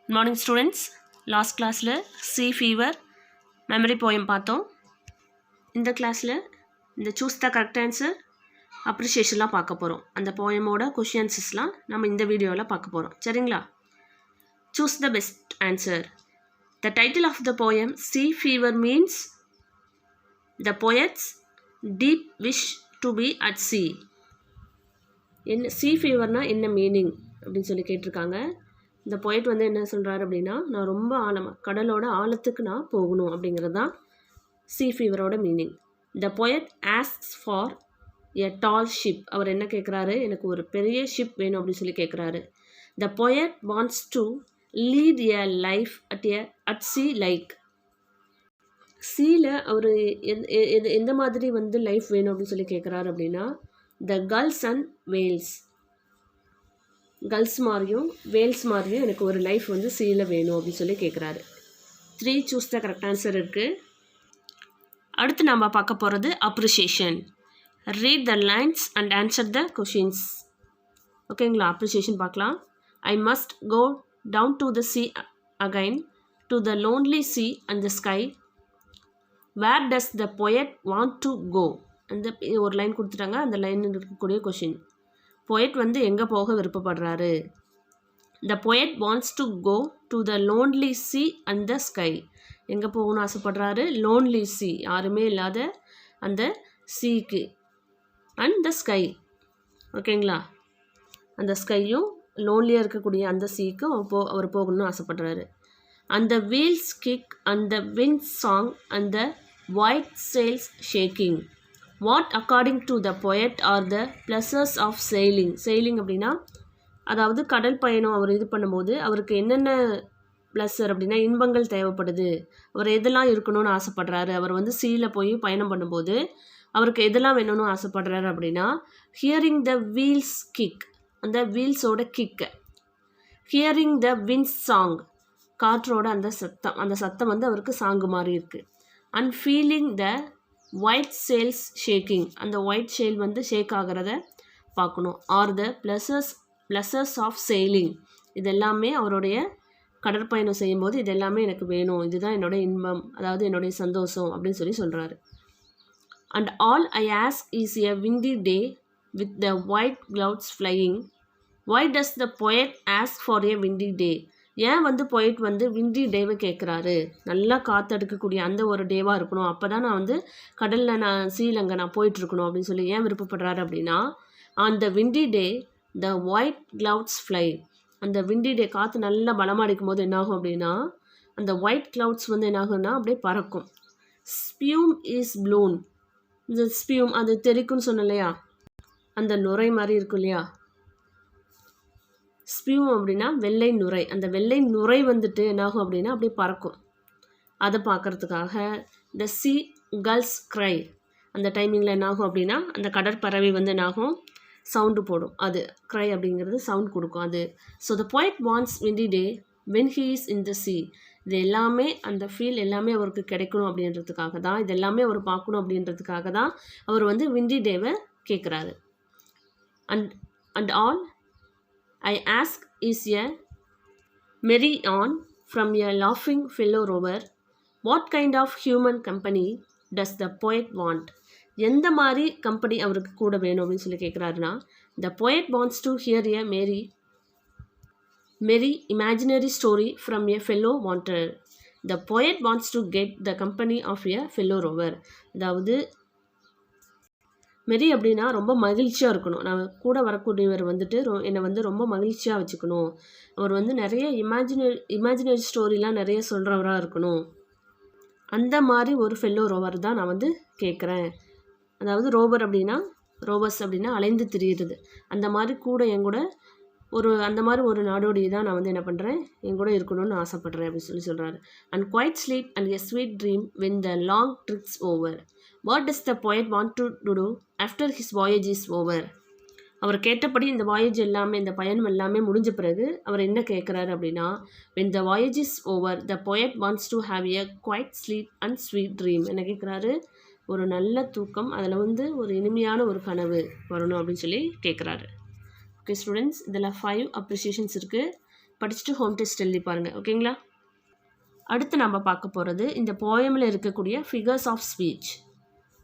Good morning students. Last classல sea fever memory poem பார்த்தோம். இந்த கிளாஸ்ல இந்த choose the correct answer appreciationலாம் பார்க்க போறோம். அந்த poemோட questionsலாம் நம்ம இந்த வீடியோல பார்க்க போறோம். சரிங்களா? Choose the best answer. The title of the poem Sea Fever means the poet's deep wish to be at sea. என்ன sea feverனா என்ன மீனிங் அப்படின்னு சொல்லி கேட்டிருக்காங்க. இந்த போய்ட் வந்து என்ன சொல்கிறாரு அப்படின்னா, நான் ரொம்ப ஆழமாக கடலோட ஆழத்துக்கு நான் போகணும் அப்படிங்கிறது தான் சீ ஃபீவரோட meaning. The poet asks for a tall ship. அவர் என்ன கேட்குறாரு, எனக்கு ஒரு பெரிய ஷிப் வேணும் அப்படின்னு சொல்லி கேட்குறாரு. த poet wants to lead a life at see like. சீல அவர் எந்த மாதிரி வந்து லைஃப் வேணும் அப்படின்னு சொல்லி கேட்குறாரு அப்படின்னா, த கல்ஸ் அண்ட் வேல்ஸ். கல்ஸ் மாதிரியும் வேல்ஸ் மாதிரியும் எனக்கு ஒரு லைஃப் வந்து சீல வேணும் அப்படின்னு சொல்லி கேட்குறாரு. 3 சூஸ் த கரெக்ட் ஆன்சர் இருக்குது. அடுத்து நம்ம பார்க்க போகிறது appreciation. Read the lines and answer the questions. ஓகேங்களா? அப்ரிஷியேஷன் பார்க்கலாம். I must go down to the sea again, to the lonely sea and the sky. Where does the poet want to go. அந்த ஒரு line கொடுத்துட்டாங்க. அந்த line இருக்கக்கூடிய question. Poet வந்து எங்கே போக விருப்பப்படுறாரு. The poet wants to go to the lonely sea and the sky. எங்கே போகணும்னு ஆசைப்படுறாரு? லோன்லி sea, யாருமே இல்லாத அந்த சீக்கு, அண்ட் த ஸ்கை. ஓகேங்களா? அந்த ஸ்கையும் லோன்லியாக இருக்கக்கூடிய அந்த சீக்கும் அவர் போகணும்னு ஆசைப்படுறாரு. அந்த wheel's kick and the wind song and the white sails shaking. What according to the poet are the pleasures of sailing. Sailing அப்படின்னா அதாவது கடல் பயணம் அவர் இது பண்ணும்போது அவருக்கு என்னென்ன ப்ளஸர் அப்படின்னா இன்பங்கள் தேவைப்படுது. அவர் எதெல்லாம் இருக்கணும்னு ஆசைப்படுறாரு. அவர் வந்து சீல போய் பயணம் பண்ணும்போது அவருக்கு எதெல்லாம் வேணும்னு ஆசைப்படுறாரு அப்படின்னா, ஹியரிங் த வீல்ஸ் கிக், அந்த வீல்ஸோட kick. Hearing the wind song, காற்றோட அந்த சத்தம் வந்து அவருக்கு சாங்கு மாதிரி இருக்குது. And feeling the white sails shaking, அந்த ஒயிட் ஷேல் வந்து ஷேக் ஆகிறத பார்க்கணும். Are the pleasures of sailing, இது எல்லாமே அவருடைய கடற்பயணம் செய்யும்போது இது எல்லாமே எனக்கு வேணும், இதுதான் என்னோட இன்பம், அதாவது என்னுடைய சந்தோஷம் அப்படின்னு சொல்லி சொல்கிறாரு. And all I ask is a windy day with the white clouds flying. Why does the poet ask for a windy day. ஏன் வந்து போயிட் வந்து விண்டி டேவை கேட்குறாரு. நல்லா காற்றெடுக்கக்கூடிய அந்த ஒரு டேவாக இருக்கணும், அப்போ தான் நான் வந்து கடலில் நான் சீலங்க நான் போயிட்டுருக்கணும் அப்படின்னு சொல்லி ஏன் விருப்பப்படுறாரு அப்படின்னா, அந்த விண்டி டே த ஒயிட் கிளவுட்ஸ் ஃப்ளை. அந்த விண்டி டே காற்று நல்லா பலமாக அடிக்கும் போது என்னாகும் அப்படின்னா, அந்த ஒயிட் கிளவுட்ஸ் வந்து என்னாகும்னா அப்படியே பறக்கும். ஸ்பியூம் இஸ் ப்ளூன். இந்த ஸ்பியூம் அது தெரிக்கும்னு சொன்னேன் இல்லையா, அந்த நுரை மாதிரி இருக்கும் இல்லையா. ஸ்பியூம் அப்படின்னா வெள்ளை நுரை. அந்த வெள்ளை நுரை வந்துட்டு என்னாகும் அப்படின்னா அப்படியே பறக்கும். அதை பார்க்குறதுக்காக த சி கல்ஸ் க்ரை. அந்த டைமிங்கில் என்னாகும் அப்படின்னா அந்த கடற்பறவை வந்து என்னாகும், சவுண்டு போடும். அது க்ரை அப்படிங்கிறது சவுண்ட் கொடுக்கும் அது. So the poet wants windy day when he is in the C. இது எல்லாமே அந்த ஃபீல் எல்லாமே அவருக்கு கிடைக்கணும் அப்படின்றதுக்காக தான், இது எல்லாமே அவர் பார்க்கணும் அப்படின்றதுக்காக தான் அவர் வந்து விண்டி டேவை கேட்குறாரு. And all I ask is a merry on from a laughing fellow rover. What kind of human company does the poet want? எந்த மாதிரி கம்பெனி அவருக்கு கூட வேணும் அப்படின்னு சொல்லி கேட்குறாருன்னா, the poet wants to hear a merry imaginary story from a fellow wanderer. The poet wants to get the company of a fellow rover. அதாவது மெரி அப்படின்னா ரொம்ப மகிழ்ச்சியாக இருக்கணும். நான் கூட வரக்கூடியவர் வந்துட்டு என்னை வந்து ரொம்ப மகிழ்ச்சியாக வச்சுக்கணும். அவர் வந்து நிறைய இமேஜினரி ஸ்டோரிலாம் நிறைய சொல்கிறவராக இருக்கணும். அந்த மாதிரி ஒரு ஃபெல்லோ ரோவர் தான் நான் வந்து கேட்குறேன். அதாவது ரோவர் அப்படின்னா, ரோவர்ஸ் அப்படின்னா அலைந்து திரியிறது. அந்த மாதிரி கூட என் கூட அந்த மாதிரி ஒரு நாடோடி தான் நான் வந்து என்ன பண்ணுறேன், என் கூட இருக்கணும்னு ஆசைப்பட்றேன் அப்படின்னு சொல்கிறாரு. And quiet sleep and a sweet dream when the long trick's over. What does the poet want to do after his voyage is over. அவர் கேட்டபடி இந்த வாயேஜ் எல்லாமே, இந்த பயணம் எல்லாமே முடிஞ்ச பிறகு அவர் என்ன கேட்குறாரு அப்படின்னா, when the voyage is over the poet wants to have a quiet sleep and sweet dream. என்ன கேட்குறாரு, ஒரு நல்ல தூக்கம், அதில் வந்து ஒரு இனிமையான ஒரு கனவு வரணும் அப்படின்னு சொல்லி கேட்குறாரு. ஓகே ஸ்டூடெண்ட்ஸ், இதில் 5 அப்ரிஷியேஷன்ஸ் இருக்குது. படிச்சுட்டு ஹோம் டெஸ்ட் எழுதி பாருங்கள். ஓகேங்களா? அடுத்து நம்ம பார்க்க போகிறது இந்த போயமில் இருக்கக்கூடிய ஃபிகர்ஸ் ஆஃப் ஸ்பீச்.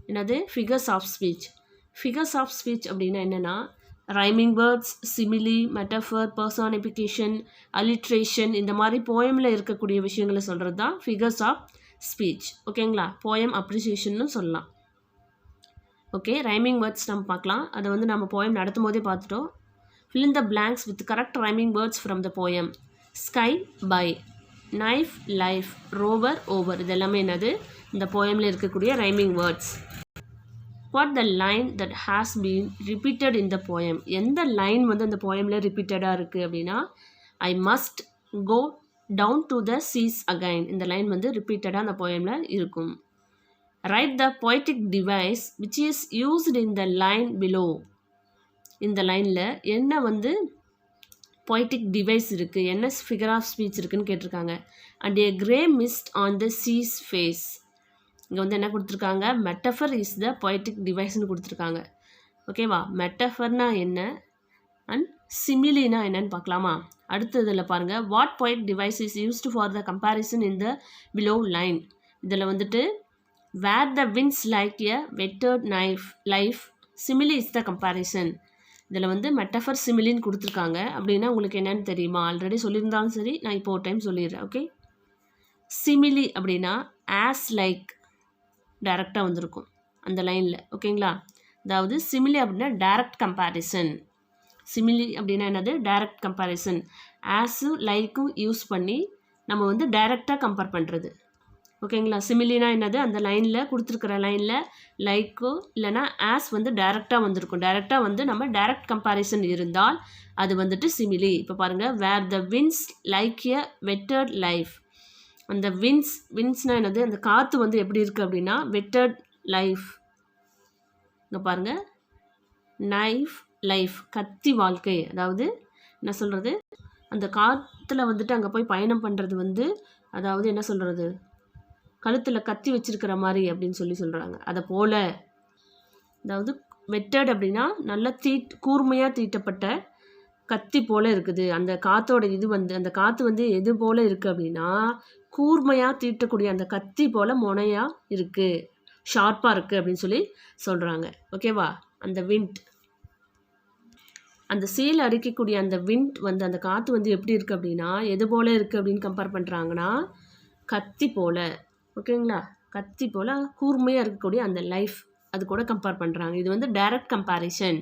என்னது? Figures of speech. Figures of speech அப்படின்னா என்னென்னா rhyming words, simile, metaphor, personification, alliteration, இந்த மாதிரி போயமில் இருக்கக்கூடிய விஷயங்களை சொல்கிறது தான் ஃபிகர்ஸ் ஆஃப் ஸ்பீச். ஓகேங்களா? போயம் அப்ரிசியேஷன்னு சொல்லலாம். ஓகே, ரைமிங் வேர்ட்ஸ் நம்ம பார்க்கலாம். அதை வந்து நம்ம போயம் நடத்தும் போதே பார்த்துட்டோம். fill in the blanks with correct rhyming words from the poem. Sky, by, knife, life, rover, over. இது எல்லாமே என்னது? இந்த போயமில் இருக்கக்கூடிய rhyming words. What the line that has been repeated in the poem. எந்த லைன் வந்து அந்த போயமில் ரிப்பீட்டடாக இருக்குது அப்படின்னா I must go down to the seas again. இந்த லைன் வந்து ரிப்பீட்டடாக அந்த போயமில் இருக்கும். Write the poetic device which is used in the line below. இந்த லைனில் என்ன வந்து poetic device இருக்குது, என்ன figure of speech இருக்குன்னு கேட்டிருக்காங்க. And a grey mist on the sea's face. இங்கே வந்து என்ன கொடுத்துருக்காங்க? மெட்டஃபர் இஸ் த poetic டிவைஸ்னு கொடுத்துருக்காங்க. ஓகேவா? மெட்டஃபர்னா என்ன அண்ட் சிமிலினா என்னன்னு பார்க்கலாமா? அடுத்ததில் பாருங்கள். What poetic device is used for the comparison in the below line. இதில் வந்துட்டு where the wind's like a whetted knife life simile is the comparison. இதில் வந்து மெட்டஃபர் சிமிலின்னு கொடுத்துருக்காங்க. அப்படின்னா உங்களுக்கு என்னென்னு தெரியுமா? ஆல்ரெடி சொல்லியிருந்தாலும் சரி, நான் இப்போ ஒரு டைம் சொல்லிடுறேன். ஓகே, சிமிலி அப்படின்னா ஆஸ் லைக் டைரெக்டாக வந்திருக்கும் அந்த லைனில். ஓகேங்களா? அதாவது சிமிலி அப்படின்னா டைரக்ட் கம்பேரிசன். சிமிலி அப்படின்னா என்னது? Direct comparison. ஆஸும் லைக்கும் யூஸ் பண்ணி நம்ம வந்து டைரெக்டாக கம்பேர் பண்ணுறது. ஓகேங்களா? சிமிலினா என்னது? அந்த லைனில் கொடுத்துருக்குற லைனில் லைக்கோ இல்லைனா ஆஸ் வந்து டைரெக்டாக வந்திருக்கும். டைரெக்டாக வந்து நம்ம டைரக்ட் கம்பேரிசன் இருந்தால் அது வந்துட்டு சிமிலி. இப்போ பாருங்கள். Where the wind's like a whetted life. அந்த வின்ஸ்னால் என்னது? அந்த காற்று வந்து எப்படி இருக்குது அப்படின்னா வெட்டட் லைஃப். இங்கே பாருங்கள். நைஃப் லைஃப், கத்தி வாழ்க்கை. அதாவது என்ன சொல்கிறது? அந்த காற்றுல வந்துட்டு அங்கே போய் பயணம் பண்ணுறது வந்து அதாவது என்ன சொல்கிறது? கழுத்தில் கத்தி வச்சிருக்கிற மாதிரி அப்படின்னு சொல்கிறாங்க. அதை போல் அதாவது வெட்டட் அப்படின்னா நல்லா கூர்மையாக தீட்டப்பட்ட கத்தி போல் இருக்குது. அந்த காற்றோட இது வந்து அந்த காற்று வந்து எது போல் இருக்குது அப்படின்னா கூர்மையாக தீட்டக்கூடிய அந்த கத்தி போல் முனையாக இருக்குது, ஷார்ப்பாக இருக்குது அப்படின்னு சொல்கிறாங்க. ஓகேவா? அந்த விண்ட், அந்த சீல் அடிக்கக்கூடிய அந்த விண்ட் வந்து அந்த காற்று வந்து எப்படி இருக்குது அப்படின்னா எது போல் இருக்குது அப்படின்னு கம்பேர் பண்ணுறாங்கன்னா கத்தி போல். ஓகேங்களா? கத்தி போல் கூர்மையாக இருக்கக்கூடிய அந்த லைஃப் அது கூட கம்பேர் பண்ணுறாங்க. இது வந்து direct comparison.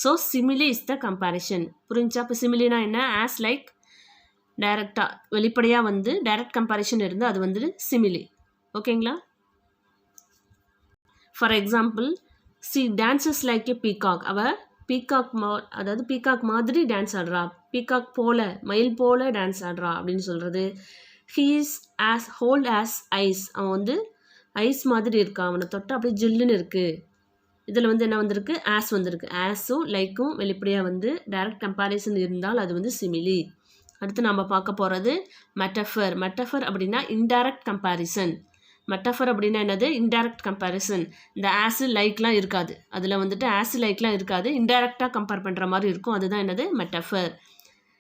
So simile is the comparison. புரிஞ்சா? இப்போ சிமிலினா என்ன? ஆஸ் லைக் டைரக்டாக வெளிப்படையாக வந்து டைரக்ட் கம்பேரிசன் இருந்து அது வந்து சிமிலி. ஓகேங்களா? For example, she dances like a peacock. அவள் பீகாக் அதாவது பீகாக் மாதிரி டான்ஸ் ஆடுறா, பீகாக் போல் மயில் போல் டான்ஸ் ஆடுறா அப்படின்னு சொல்கிறது. He is as cold as ice. அவன் வந்து ஐஸ் மாதிரி இருக்கான், அவனை தொட்டால் அப்படியே ஜில்லுன்னு இருக்குது. இதில் வந்து என்ன வந்திருக்கு? ஆஸ் வந்திருக்கு. ஆஸும் லைக்கும் வெளிப்படையாக வந்து டைரக்ட் கம்பேரிசன் இருந்தால் அது வந்து சிமிலி. அடுத்து நம்ம பார்க்க போகிறது மெட்டஃபர். மெட்டஃபர் அப்படின்னா இன்டைரக்ட் கம்பேரிசன். மெட்டஃபர் அப்படின்னா என்னது? Indirect comparison. இந்த ஆஸு லைக்லாம் இருக்காது, அதில் வந்துட்டு ஆஸு லைக்லாம் இருக்காது, இன்டைரக்டாக கம்பேர் பண்ணுற மாதிரி இருக்கும். அதுதான் என்னது? Metaphor.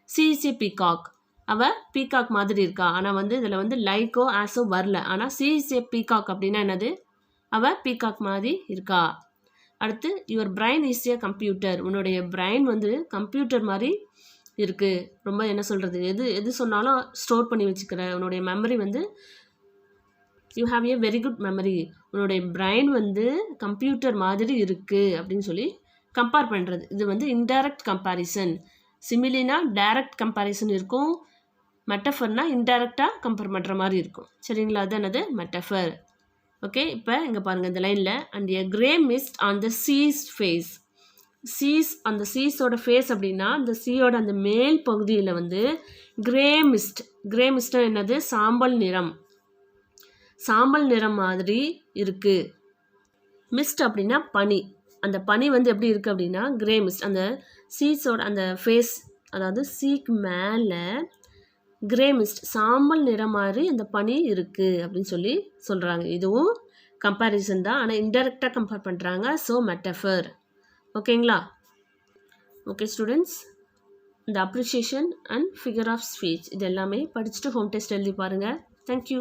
C is a peacock. அவள் பீகாக் மாதிரி இருக்கா, ஆனால் வந்து இதில் வந்து லைக்கோ ஆஸோ வரல. ஆனால் சி இஸ் ஏ பீகாக் அப்படின்னா என்னது? அவள் பீகாக் மாதிரி இருக்கா. அடுத்து your brain is a computer. உன்னுடைய பிரைன் வந்து கம்ப்யூட்டர் மாதிரி இருக்குது. ரொம்ப என்ன சொல்கிறது? எது சொன்னாலும் ஸ்டோர் பண்ணி வச்சுக்கிற உன்னுடைய மெமரி வந்து you have a very good memory. உன்னுடைய பிரைன் வந்து கம்ப்யூட்டர் மாதிரி இருக்குது அப்படின்னு கம்பேர் பண்ணுறது. இது வந்து இன்டைரக்ட் கம்பேரிசன். சிமிலினா டைரக்ட் கம்பேரிசன் இருக்கும், மெட்டஃபர்னா இன்டைரக்டாக கம்பேர் பண்ணுற மாதிரி இருக்கும். சரிங்களா? அது என்னது? மெட்டஃபர். ஓகே, இப்போ இங்கே பாருங்கள் இந்த லைனில் and a grey mist on the sea's face. Sea's, அந்த சீஸோட ஃபேஸ் அப்படின்னா அந்த சீயோட அந்த மேல் பகுதியில் வந்து கிரே மிஸ்ட். கிரே மிஸ்ட்னா என்னது? சாம்பல் நிறம். சாம்பல் நிறம் மாதிரி இருக்குது. மிஸ்ட் அப்படின்னா பனி. அந்த பனி வந்து எப்படி இருக்குது அப்படின்னா கிரே மிஸ்ட். அந்த சீஸோட அந்த ஃபேஸ் அதாவது சீக்கு மேலே கிரே மிஸ்ட் சாம்பல் நிறம் மாதிரி அந்த பனி இருக்குது அப்படின்னு சொல்கிறாங்க. இதுவும் கம்பேரிசன் தான், ஆனால் இன்டெரக்டாக கம்பேர் பண்ணுறாங்க. So metaphor. ஓகேங்களா? ஓகே ஸ்டூடெண்ட்ஸ், இந்த appreciation and figure of speech இது எல்லாமே படிச்சுட்டு ஹோம் டெஸ்ட் எழுதி பாருங்கள். தேங்க்யூ.